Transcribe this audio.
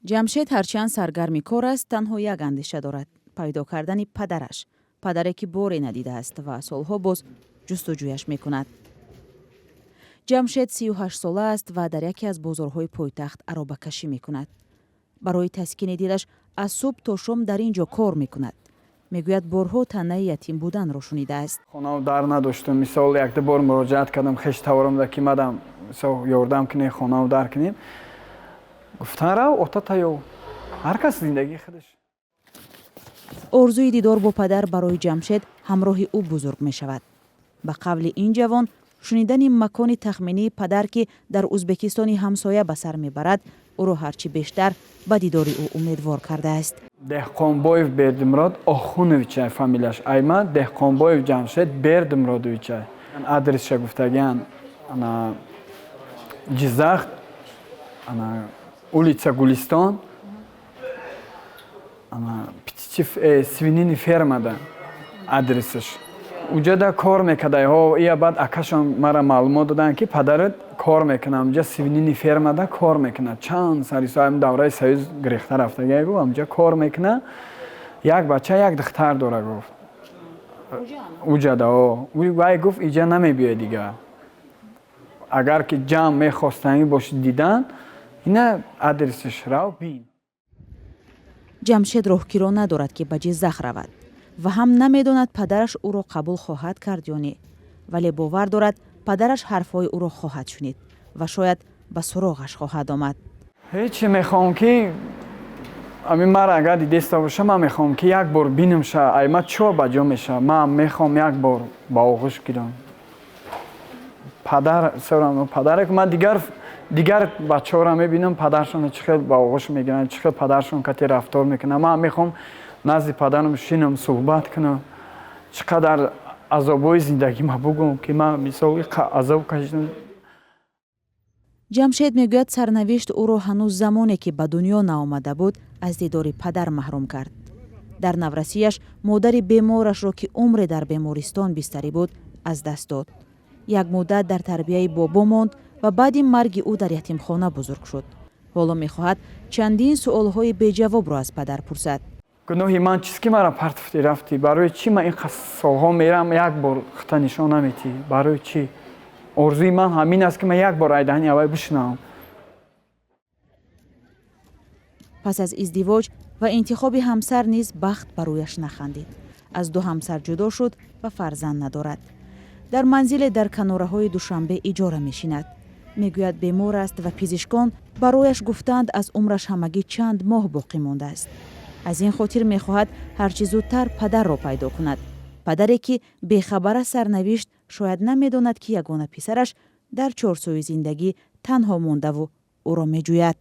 ҷамшед ҳарчанд саргарми кор аст, танҳо як андеша дорад: пайдо кардани падараш. падаре ки боре надидааст ва солҳо боз ҷустуҷӯяш мекунад. ҷамшед 38 сола аст ва дар яке аз бозорҳои пойтахт аробакашӣ мекунад. барои таскини дилаш аз субҳ то шом дар ин ҷо кор мекунад. мегӯяд борҳо танаи ятим буданро шунидааст. Хонав дар надоштам. Мисол якта бор муроҷиат кардам, хештаваромда ки мадам мисол ёрдам кунем, хонав дар кунем. Гуфтан рав ота тайёр. ҳар кас зиндагии худаш. орзуи дидор бо падар барои ҷамшед ҳамроҳи ӯ бузург мешавад. ба қавли ин ҷавон, шунидани макони тахминии падар ки дар ӯзбекистони ҳамсоя ба сар мебарад, ӯро ҳарчи бештар ба дидори ӯ умедвор кардааст. Деҳқонбоев Бердимурод Охуновичай фамилияш. Айма Деҳқонбоев Ҷамшед Бердимуродовичай. Адресша гуфтагиян ана Ҷизах, ана улица Гулистон, ана птичи свинини фермада адресаш. Уҷада кор мекарда. Ия баъд акашон мара маълумот доданд ки падарат кор мекунад. Уҷа свинини фермада кор мекунад. Чанд сари соҳаи давраи союз гирифта рафтага гуфт, амҷа кор мекунад. Як бача, як духтар дора гуфт. Уҷада вай гуфт иҷа намебиёй дига. Агар ки ҷамъ мехостанӣ боши дидан, ина адресаш рав бин. ҷамшед роҳгиро надорад ки ба Ҷизах равад ва ҳам намедонад падараш ӯро қабул хоҳад кард ё не. вале бовар дорад падараш ҳарфҳои ӯро хоҳад шунид ва шояд ба суроғаш хоҳад омад. ҳечи мехоҳам ки амин мара агар дидеста боша, ман мехоҳам ки як бор бинамша, айма чо ба ҷо меша. Ман мехоҳам як бор ба оғӯш гирам. Падаре ки ман дигар бачаҳоро мебинам, падаршон чӣ хел ба оғӯш мегиранд, чӣ хел падаршон кати рафтор мекунанд. Ман мехоҳам назди падарам шинам, суҳбат кунам, чӣ қадар азобҳои зиндагӣ ма бугӯм ки ман мисоли азоб кашидам. ҷамшед мегӯяд сарнавишт ӯро ҳанӯз замоне ки ба дунё наомада буд, аз дидори падар маҳрум кард. дар наврасияш модари беморашро ки умре дар бемористон бистарӣ буд, аз даст дод. як муддат дар тарбияи бобо монд ва баъди марги ӯ дар ятимхона бузург шуд. ҳоло мехоҳад чандин суолҳои беҷавобро аз падар пурсад. гуноҳи ман чист ки мара партофтӣ рафтӣ? Барои чӣ ман ин солҳо мерам, як бор хута нишон наметӣ? Барои чӣ? орзуи ман ҳамин аст ки ман як бор айдаҳани аввал бишунавам. пас аз издивоҷ ва интихоби ҳамсар низ бахт ба рӯяш нахандид. аз ду ҳамсар ҷудо шуд ва фарзанд надорад. дар манзиле дар канораҳои Душанбе иҷора мешинад. мегӯяд бемор аст ва пизишкон барояш гуфтанд аз умраш ҳамагӣ чанд моҳ боқӣ мондааст. аз ин хотир мехоҳад ҳарчи зудтар падарро пайдо кунад. падаре ки бехабар аз сарнавишт, шояд намедонад ки ягона писараш дар чорсуи зиндагӣ танҳо мондаву ӯро меҷӯяд.